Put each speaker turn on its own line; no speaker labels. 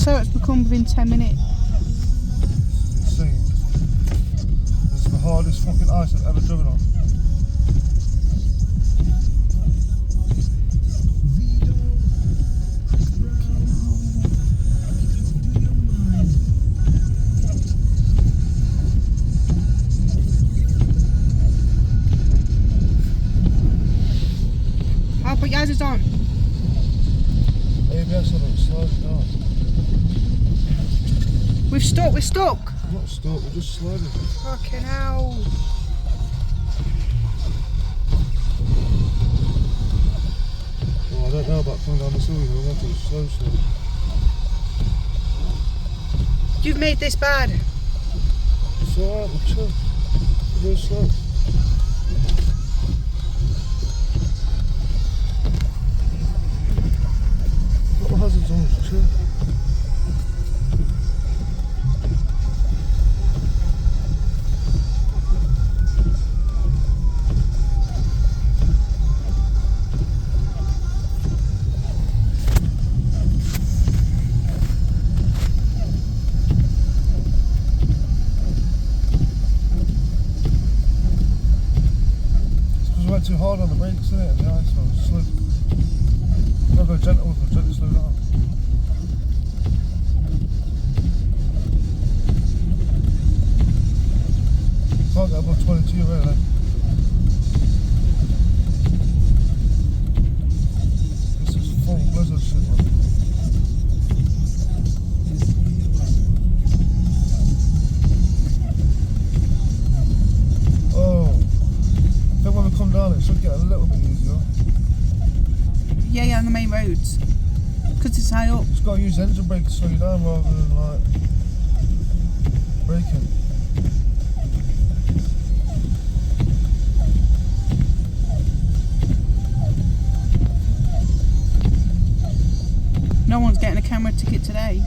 slow it's become within 10 minutes.
It's insane. This is the hardest fucking ice I've ever driven on.
I'll put your hazards on.
ABS on it, sliding down.
We're stuck, we're stuck.
I'm not stuck, we're just sliding.
Fucking hell.
Well, I don't know about coming down this hill, you know, I'm going to slow.
You've made this bad.
It's alright, we'll chill. We'll go slow. Got the hazards on, chill. Went too hard on the brakes, isn't it? And the ice was slip. I'll go gentle with them, gently slow down. Can't get above 22 really. This is full blizzard shit, man. When we come down it should get a little bit easier.
Yeah, on the main roads. Because it's high up.
Just got to use engine brake to slow you down rather than like braking.
No one's getting a camera ticket today.